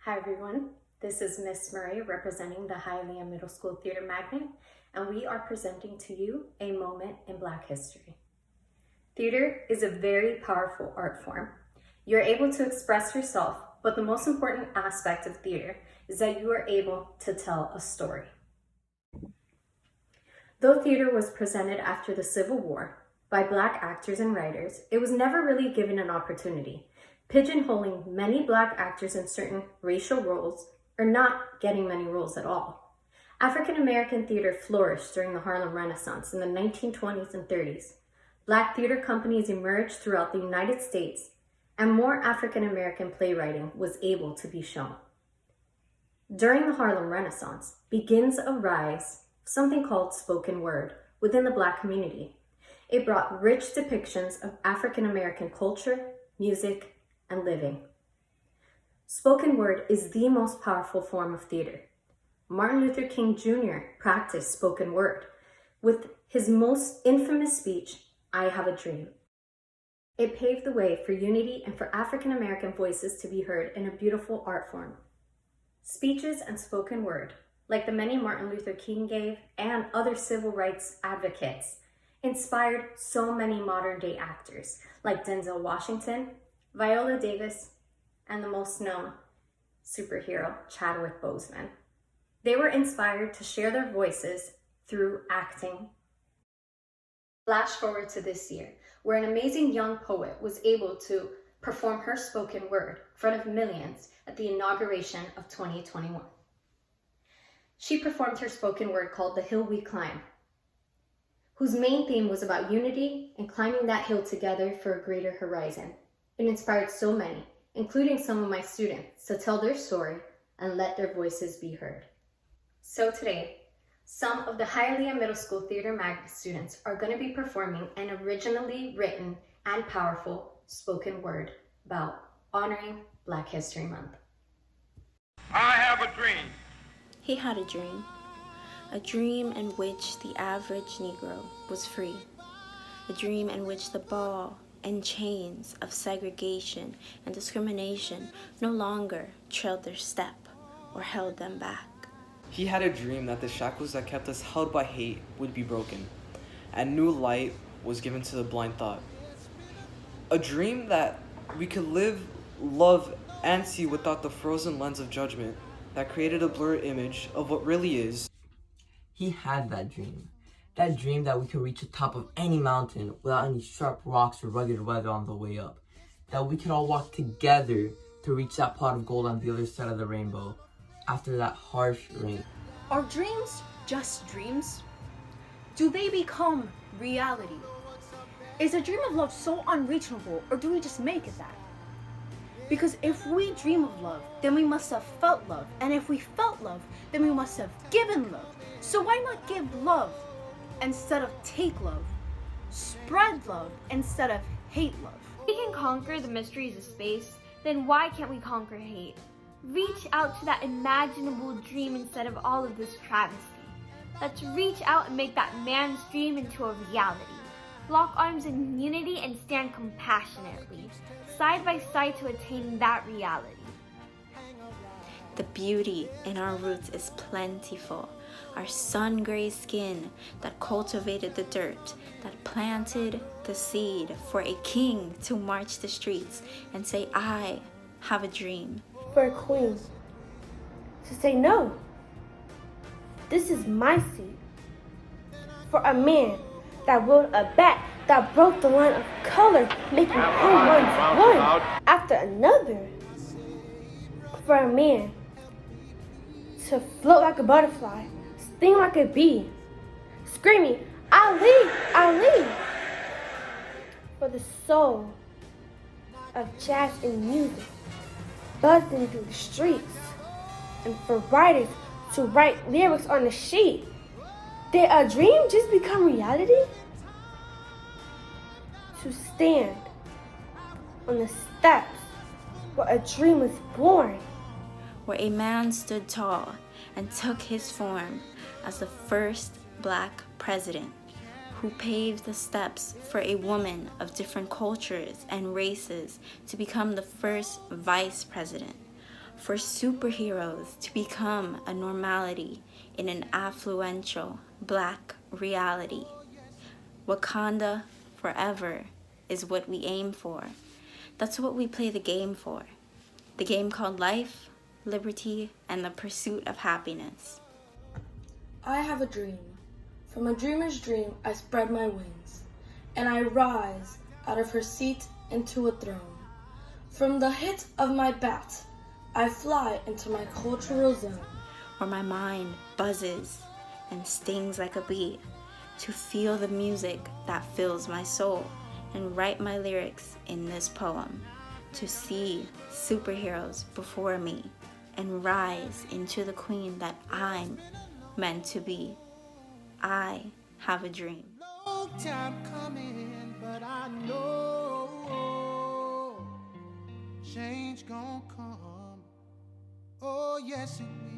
Hi everyone, this is Miss Murray representing the Hialeah Middle School Theater Magnet, and we are presenting to you a moment in Black history. Theater is a very powerful art form. You're able to express yourself, but the most important aspect of theater is that you are able to tell a story. Though theater was presented after the Civil War by Black actors and writers, it was never really given an opportunity, pigeonholing many Black actors in certain racial roles or not getting many roles at all. African American theater flourished during the Harlem Renaissance in the 1920s and 30s. Black theater companies emerged throughout the United States, and more African American playwriting was able to be shown. During the Harlem Renaissance begins a rise of something called spoken word within the Black community. It brought rich depictions of African American culture, music, and living. Spoken word is the most powerful form of theater. Martin Luther King Jr. practiced spoken word with his most infamous speech, "I Have a Dream." It paved the way for unity and for African American voices to be heard in a beautiful art form. Speeches and spoken word, like the many Martin Luther King gave and other civil rights advocates, inspired so many modern day actors like Denzel Washington, Viola Davis, and the most known superhero, Chadwick Boseman. They were inspired to share their voices through acting. Flash forward to this year, where an amazing young poet was able to perform her spoken word in front of millions at the inauguration of 2021. She performed her spoken word called "The Hill We Climb," whose main theme was about unity and climbing that hill together for a greater horizon. It inspired so many, including some of my students, to tell their story and let their voices be heard. So today, some of the Hialeah Middle School Theater Magnet students are going to be performing an originally written and powerful spoken word about honoring Black History Month. I have a dream. He had a dream in which the average Negro was free, a dream in which the ball and chains of segregation and discrimination no longer trailed their step or held them back. He had a dream that the shackles that kept us held by hate would be broken, and new light was given to the blind thought. A dream that we could live, love, and see without the frozen lens of judgment that created a blurred image of what really is. He had that dream that we could reach the top of any mountain without any sharp rocks or rugged weather on the way up, that we could all walk together to reach that pot of gold on the other side of the rainbow after that harsh rain. Are dreams just dreams? Do they become reality? Is a dream of love so unreachable, or do we just make it that? Because if we dream of love, then we must have felt love. And if we felt love, then we must have given love. So why not give love instead of take love? Spread love instead of hate love. If we can conquer the mysteries of space, then why can't we conquer hate? Reach out to that imaginable dream instead of all of this travesty. Let's reach out and make that man's dream into a reality. Lock arms in unity and stand compassionately, side by side to attain that reality. The beauty in our roots is plentiful. Our sun-gray skin that cultivated the dirt, that planted the seed for a king to march the streets and say, "I have a dream." For a queen to say no, this is my seat. For a man that willed a bat that broke the line of color, making home runs one after another. For a man to float like a butterfly, sting like a bee, screaming, "Ali, Ali!" For the soul of jazz and music buzzing through the streets, and for writers to write lyrics on a sheet. Did a dream just become reality? To stand on the steps where a dream was born, where a man stood tall and took his form as the first Black president, who paved the steps for a woman of different cultures and races to become the first vice president, for superheroes to become a normality in an affluential black reality. Wakanda forever is what we aim for. That's what we play the game for. The game called life, liberty, and the pursuit of happiness. I have a dream. From a dreamer's dream, I spread my wings, and I rise out of her seat into a throne. From the hit of my bat, I fly into my cultural zone, where my mind buzzes and stings like a bee, to feel the music that fills my soul and write my lyrics in this poem, to see superheroes before me and rise into the queen that I'm meant to be. I have a dream. Long time coming, but I know change gon' come. Oh yes it will.